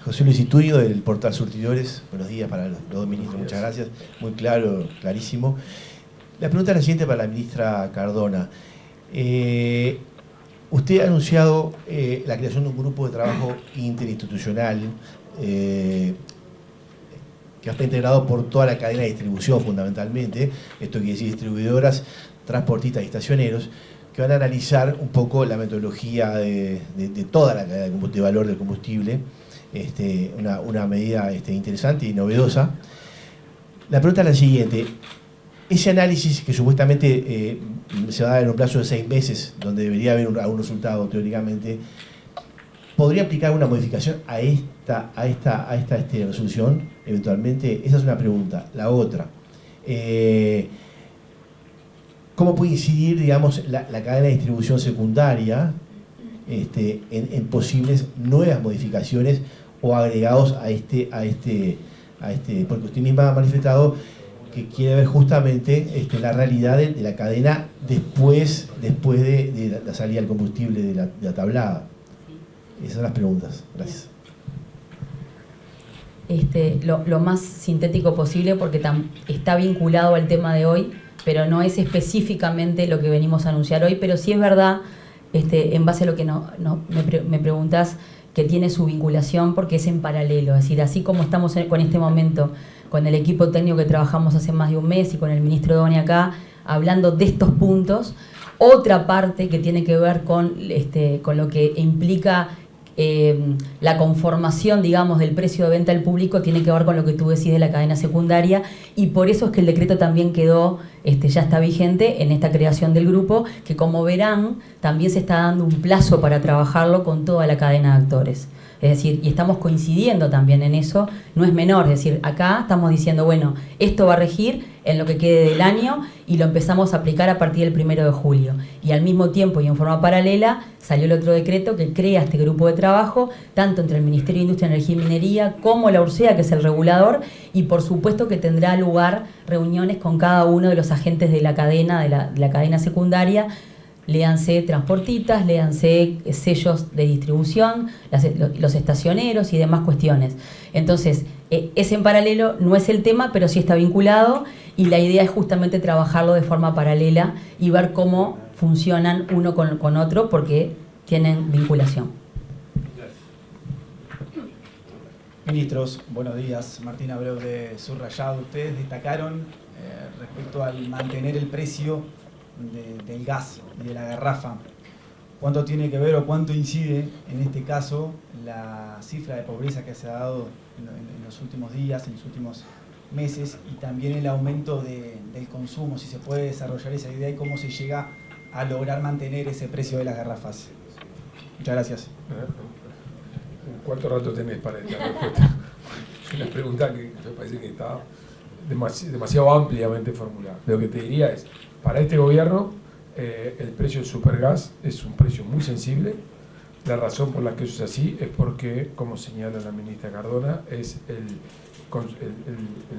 José Luis Ituyo, del portal Surtidores. Buenos días para los dos ministros, muchas gracias. Muy claro, clarísimo. La pregunta es la siguiente para la ministra Cardona. Usted ha anunciado la creación de un grupo de trabajo interinstitucional que va a estar integrado por toda la cadena de distribución fundamentalmente. Esto quiere decir distribuidoras, transportistas y estacioneros, que van a analizar un poco la metodología de toda la cadena de valor del combustible. Una medida interesante y novedosa. La pregunta es la siguiente. Ese análisis que supuestamente se va a dar en un plazo de 6 meses, donde debería haber algún resultado teóricamente, ¿podría aplicar una modificación a esta resolución eventualmente? Esa es una pregunta. La otra, ¿cómo puede incidir, digamos, la cadena de distribución secundaria en posibles nuevas modificaciones o agregados a porque usted misma ha manifestado que quiere ver justamente la realidad de la cadena después de la salida del combustible de la tablada? Esas son las preguntas. Gracias. Lo más sintético posible, porque está vinculado al tema de hoy, pero no es específicamente lo que venimos a anunciar hoy, pero sí es verdad, en base a lo que me preguntas, que tiene su vinculación porque es en paralelo. Es decir, así como estamos con este momento, con el equipo técnico que trabajamos hace más de un mes y con el ministro Doni acá, hablando de estos puntos, otra parte que tiene que ver con lo que implica la conformación, digamos, del precio de venta al público, tiene que ver con lo que tú decís de la cadena secundaria, y por eso es que el decreto también quedó, ya está vigente en esta creación del grupo, que como verán, también se está dando un plazo para trabajarlo con toda la cadena de actores. Es decir, y estamos coincidiendo también en eso, no es menor. Es decir, acá estamos diciendo, bueno, esto va a regir en lo que quede del año y lo empezamos a aplicar a partir del 1 de julio. Y al mismo tiempo y en forma paralela salió el otro decreto que crea este grupo de trabajo, tanto entre el Ministerio de Industria, Energía y Minería como la URSEA, que es el regulador, y por supuesto que tendrá lugar reuniones con cada uno de los agentes de la cadena, de la cadena secundaria. Léanse transportistas, léanse sellos de distribución, los estacioneros y demás cuestiones. Entonces, es en paralelo, no es el tema, pero sí está vinculado, y la idea es justamente trabajarlo de forma paralela y ver cómo funcionan uno con otro, porque tienen vinculación. Ministros, buenos días. Martín Abreu de Subrayado. Ustedes destacaron respecto al mantener el precio del gas y de la garrafa. ¿Cuánto tiene que ver o cuánto incide en este caso la cifra de pobreza que se ha dado en los últimos días, en los últimos meses, y también el aumento del consumo? Si se puede desarrollar esa idea y cómo se llega a lograr mantener ese precio de las garrafas. Muchas gracias. ¿Cuánto rato tenés para esta respuesta? Es una pregunta que me parece que está demasiado ampliamente formulada. Lo que te diría es, para este gobierno, el precio del supergas es un precio muy sensible. La razón por la que eso es así es porque, como señala la ministra Cardona, es el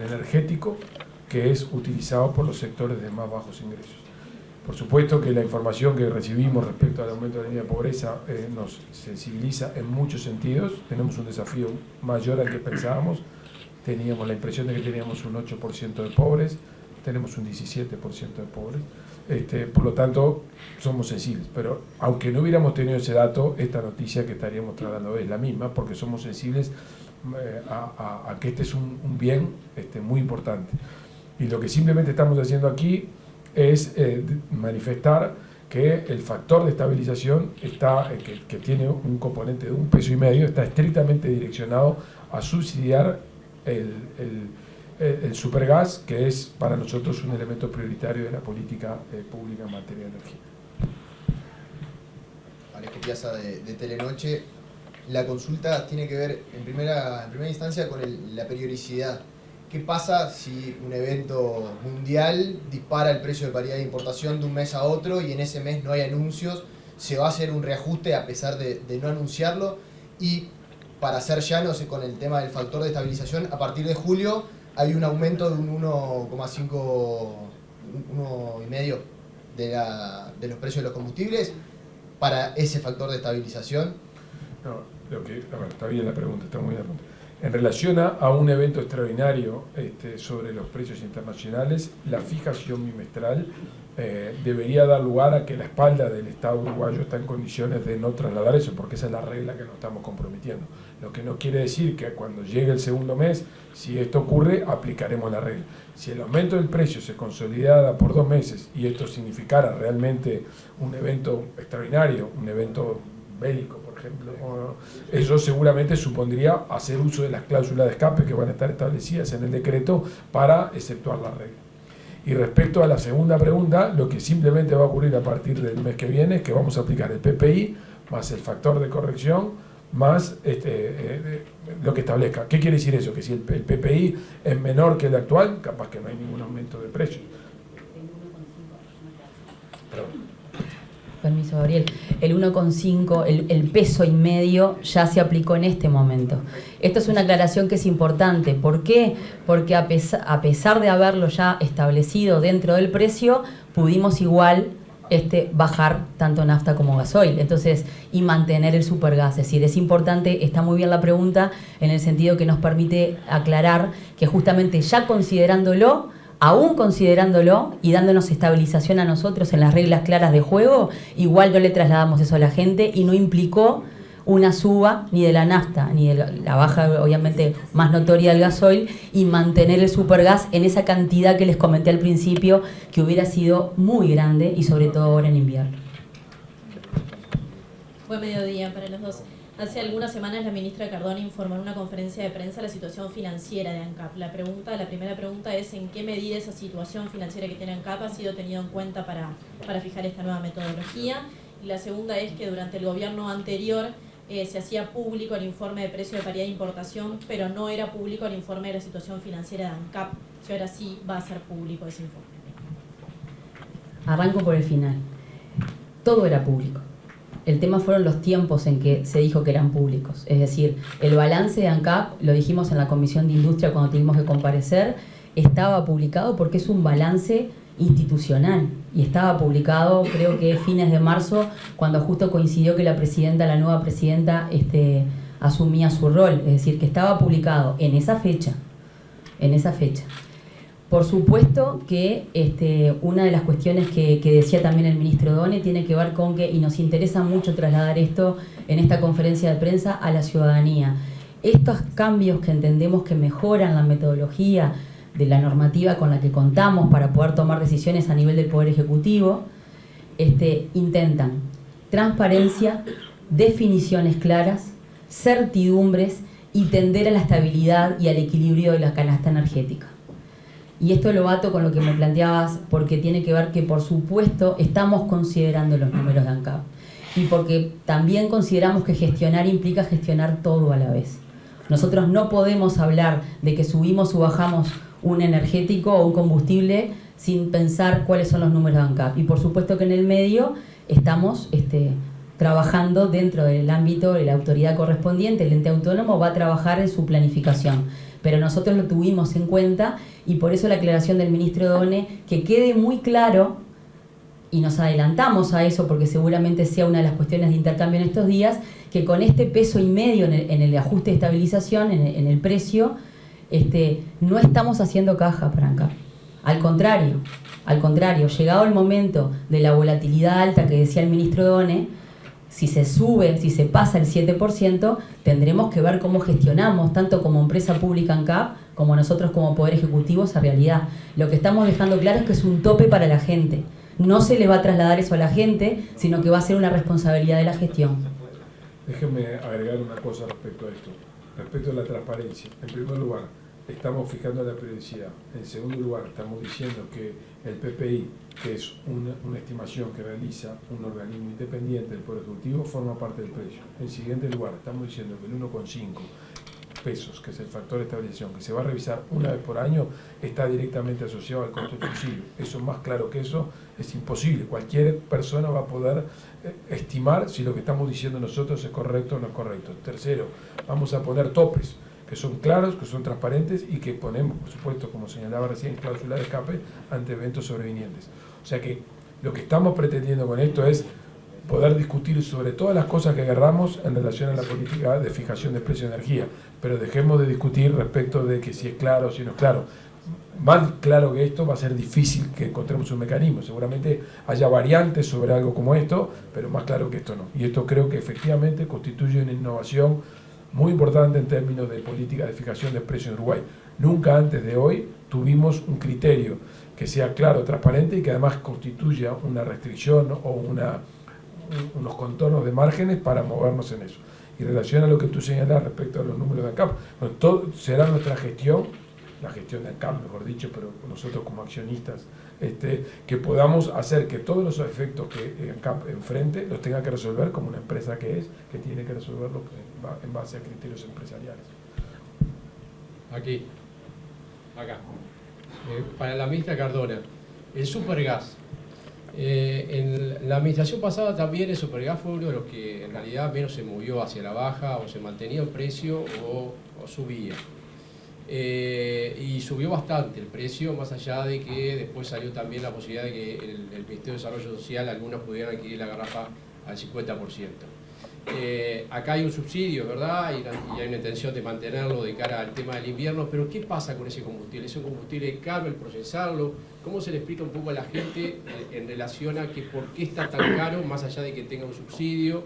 energético que es utilizado por los sectores de más bajos ingresos. Por supuesto que la información que recibimos respecto al aumento de la línea de pobreza nos sensibiliza en muchos sentidos. Tenemos un desafío mayor al que pensábamos. Teníamos la impresión de que teníamos un 8% de pobres, tenemos un 17% de pobres, por lo tanto somos sensibles, pero aunque no hubiéramos tenido ese dato, esta noticia que estaríamos tratando es la misma, porque somos sensibles a que este es un bien muy importante. Y lo que simplemente estamos haciendo aquí es manifestar que el factor de estabilización que tiene un componente de 1,5 pesos, está estrictamente direccionado a subsidiar el supergas, que es para nosotros un elemento prioritario de la política pública en materia de energía. Alejo Piazza de Telenoche. La consulta tiene que ver en primera instancia con la periodicidad. ¿Qué pasa si un evento mundial dispara el precio de paridad de importación de un mes a otro y en ese mes no hay anuncios? ¿Se va a hacer un reajuste a pesar de no anunciarlo? Y para ser llanos con el tema del factor de estabilización, a partir de julio hay un aumento de un 1,5 de los precios de los combustibles para ese factor de estabilización. No, Está bien la pregunta, está muy bien la pregunta. En relación a un evento extraordinario sobre los precios internacionales, la fijación bimestral debería dar lugar a que la espalda del Estado uruguayo está en condiciones de no trasladar eso, porque esa es la regla que nos estamos comprometiendo. Lo que no quiere decir que cuando llegue el segundo mes, si esto ocurre, aplicaremos la regla. Si el aumento del precio se consolidara por 2 meses y esto significara realmente un evento extraordinario, un evento bélico, por ejemplo, eso seguramente supondría hacer uso de las cláusulas de escape que van a estar establecidas en el decreto para exceptuar la regla. Y respecto a la segunda pregunta, lo que simplemente va a ocurrir a partir del mes que viene es que vamos a aplicar el PPI más el factor de corrección más lo que establezca. ¿Qué quiere decir eso? Que si el PPI es menor que el actual, capaz que no hay ningún aumento de precios. Permiso, Gabriel. El 1,5, el peso y medio ya se aplicó en este momento. Esto es una aclaración que es importante. ¿Por qué? Porque a pesar de haberlo ya establecido dentro del precio, pudimos igual bajar tanto nafta como gasoil, entonces, y mantener el supergas. Es decir, es importante, está muy bien la pregunta, en el sentido que nos permite aclarar que justamente ya considerándolo, aún considerándolo y dándonos estabilización a nosotros en las reglas claras de juego, igual no le trasladamos eso a la gente y no implicó una suba ni de la nafta, ni de la baja, obviamente, más notoria del gasoil, y mantener el supergas en esa cantidad que les comenté al principio, que hubiera sido muy grande, y sobre todo ahora en invierno. Buen mediodía para los dos. Hace algunas semanas la ministra Cardona informó en una conferencia de prensa la situación financiera de ANCAP. La primera pregunta es ¿en qué medida esa situación financiera que tiene ANCAP ha sido tenido en cuenta para fijar esta nueva metodología? Y la segunda es que durante el gobierno anterior se hacía público el informe de precio de paridad de importación, pero no era público el informe de la situación financiera de ANCAP, que ahora sí va a ser público ese informe. Arranco por el final. Todo era público. El tema fueron los tiempos en que se dijo que eran públicos. Es decir, el balance de ANCAP, lo dijimos en la Comisión de Industria cuando tuvimos que comparecer, estaba publicado porque es un balance institucional y estaba publicado creo que fines de marzo, cuando justo coincidió que la nueva presidenta asumía su rol. Es decir, que estaba publicado en esa fecha. Por supuesto que una de las cuestiones que decía también el ministro Done tiene que ver con que, y nos interesa mucho trasladar esto en esta conferencia de prensa a la ciudadanía, estos cambios que entendemos que mejoran la metodología de la normativa con la que contamos para poder tomar decisiones a nivel del Poder Ejecutivo, intentan transparencia, definiciones claras, certidumbres y tender a la estabilidad y al equilibrio de la canasta energética. Y esto lo ato con lo que me planteabas, porque tiene que ver que, por supuesto, estamos considerando los números de ANCAP. Y porque también consideramos que gestionar implica gestionar todo a la vez. Nosotros no podemos hablar de que subimos o bajamos un energético o un combustible sin pensar cuáles son los números de ANCAP. Y por supuesto que en el medio estamos trabajando dentro del ámbito de la autoridad correspondiente. El ente autónomo va a trabajar en su planificación, pero nosotros lo tuvimos en cuenta, y por eso la aclaración del ministro Done, que quede muy claro, y nos adelantamos a eso porque seguramente sea una de las cuestiones de intercambio en estos días, que con este peso y medio en el ajuste de estabilización, en el precio, no estamos haciendo caja para ANCAP. Al contrario, llegado el momento de la volatilidad alta que decía el ministro Done, si se pasa el 7%, tendremos que ver cómo gestionamos, tanto como empresa pública ANCAP, como nosotros como Poder Ejecutivo, esa realidad. Lo que estamos dejando claro es que es un tope para la gente. No se le va a trasladar eso a la gente, sino que va a ser una responsabilidad de la gestión. Déjenme agregar una cosa respecto a esto. Respecto a la transparencia. En primer lugar, estamos fijando la periodicidad. En segundo lugar, estamos diciendo que el PPI, que es una estimación que realiza un organismo independiente del Poder Ejecutivo, forma parte del precio. En siguiente lugar, estamos diciendo que el 1,5 pesos, que es el factor de estabilización, que se va a revisar una vez por año, está directamente asociado al costo del subsidio. Eso, más claro que eso, es imposible. Cualquier persona va a poder estimar si lo que estamos diciendo nosotros es correcto o no es correcto. Tercero, vamos a poner topes que son claros, que son transparentes y que ponemos, por supuesto, como señalaba recién, cláusula de escape ante eventos sobrevinientes. O sea que lo que estamos pretendiendo con esto es poder discutir sobre todas las cosas que agarramos en relación a la política de fijación de precio de energía, pero dejemos de discutir respecto de que si es claro o si no es claro. Más claro que esto va a ser difícil que encontremos un mecanismo. Seguramente haya variantes sobre algo como esto, pero más claro que esto no. Y esto creo que efectivamente constituye una innovación muy importante en términos de política de fijación de precios en Uruguay. Nunca antes de hoy tuvimos un criterio que sea claro, transparente y que además constituya una restricción o unos contornos de márgenes para movernos en eso. Y en relación a lo que tú señalas respecto a los números de ANCAP, bueno, todo será nuestra gestión, la gestión de ANCAP, mejor dicho, pero nosotros como accionistas, que podamos hacer que todos los efectos que ANCAP enfrente los tenga que resolver como una empresa que tiene que resolverlo en base a criterios empresariales. Aquí, acá. Para la ministra Cardona, el supergas. En la administración pasada también el supergas fue uno de los que en realidad menos se movió hacia la baja o se mantenía el precio o subía. Y subió bastante el precio, más allá de que después salió también la posibilidad de que el Ministerio de Desarrollo Social, algunos pudieran adquirir la garrafa al 50%. Acá hay un subsidio, ¿verdad? Y hay una intención de mantenerlo de cara al tema del invierno, pero ¿qué pasa con ese combustible? ¿Es un combustible caro el procesarlo? ¿Cómo se le explica un poco a la gente en relación a que por qué está tan caro, más allá de que tenga un subsidio?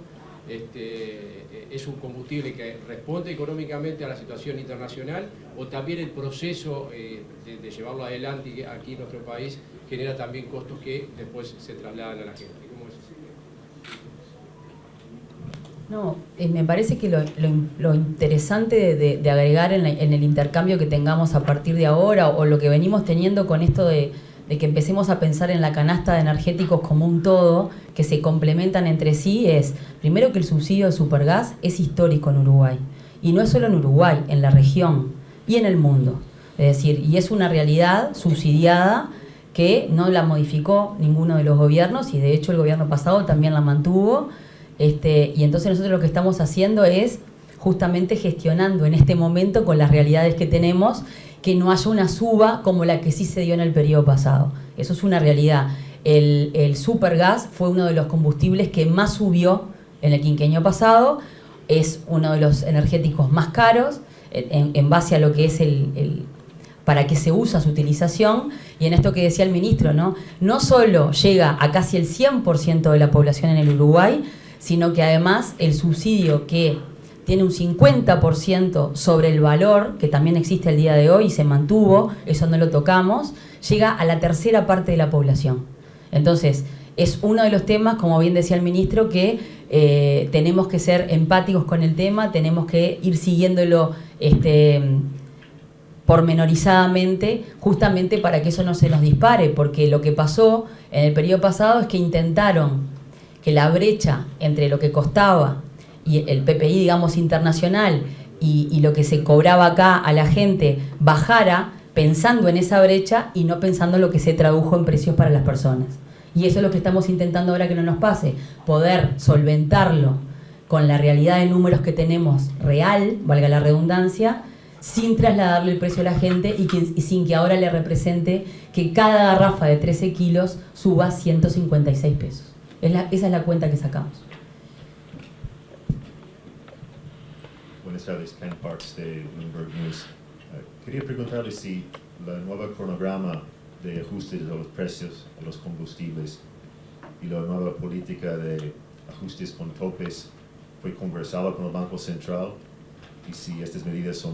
Es un combustible que responde económicamente a la situación internacional, o también el proceso de llevarlo adelante aquí en nuestro país genera también costos que después se trasladan a la gente. ¿Cómo es? No, me parece que lo interesante de agregar en el intercambio que tengamos a partir de ahora, o lo que venimos teniendo con esto de que empecemos a pensar en la canasta de energéticos como un todo, que se complementan entre sí, es primero que el subsidio de Supergas es histórico en Uruguay. Y no es solo en Uruguay, en la región y en el mundo. Es decir, y es una realidad subsidiada que no la modificó ninguno de los gobiernos, y de hecho el gobierno pasado también la mantuvo. Y entonces nosotros lo que estamos haciendo es justamente gestionando en este momento con las realidades que tenemos, que no haya una suba como la que sí se dio en el periodo pasado. Eso es una realidad. El supergas fue uno de los combustibles que más subió en el quinquenio pasado, es uno de los energéticos más caros en base a lo que es para qué se usa su utilización, y en esto que decía el ministro, no solo llega a casi el 100% de la población en el Uruguay, sino que además el subsidio, que tiene un 50% sobre el valor, que también existe el día de hoy y se mantuvo, eso no lo tocamos, llega a la tercera parte de la población. Entonces, es uno de los temas, como bien decía el ministro, que tenemos que ser empáticos con el tema, tenemos que ir siguiéndolo pormenorizadamente, justamente para que eso no se nos dispare, porque lo que pasó en el periodo pasado es que intentaron que la brecha entre lo que costaba y el PPI, digamos, internacional, y lo que se cobraba acá a la gente bajara, pensando en esa brecha y no pensando en lo que se tradujo en precios para las personas. Y eso es lo que estamos intentando ahora que no nos pase, poder solventarlo con la realidad de números que tenemos real, valga la redundancia, sin trasladarle el precio a la gente y sin que ahora le represente que cada garrafa de 13 kilos suba 156 pesos. Esa es la cuenta que sacamos. Buenas tardes, Ken Parks de Bloomberg News. Quería preguntarle si la nueva cronograma de ajustes de los precios de los combustibles y la nueva política de ajustes con topes fue conversada con el Banco Central, y si estas medidas son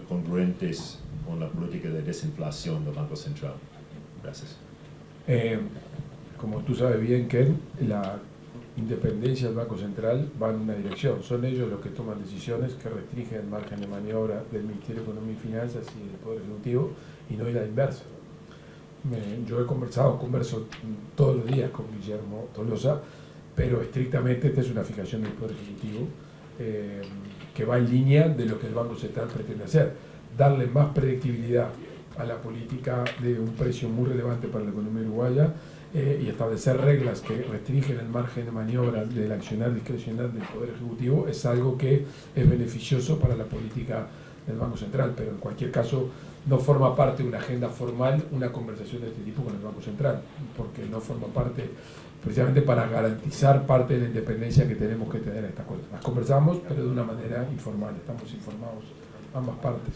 congruentes con la política de desinflación del Banco Central. Gracias. Como tú sabes bien, Ken, la independencia del Banco Central va en una dirección. Son ellos los que toman decisiones que restringen el margen de maniobra del Ministerio de Economía y Finanzas y del Poder Ejecutivo, y no es la inversa. Yo converso todos los días con Guillermo Tolosa, pero estrictamente esta es una fijación del Poder Ejecutivo que va en línea de lo que el Banco Central pretende hacer, darle más predictibilidad a la política de un precio muy relevante para la economía uruguaya, y establecer reglas que restringen el margen de maniobra del accionar discrecional del Poder Ejecutivo es algo que es beneficioso para la política del Banco Central, pero en cualquier caso no forma parte de una agenda formal una conversación de este tipo con el Banco Central, porque no forma parte, precisamente para garantizar parte de la independencia que tenemos que tener en estas cosas. Las conversamos, pero de una manera informal, estamos informados ambas partes.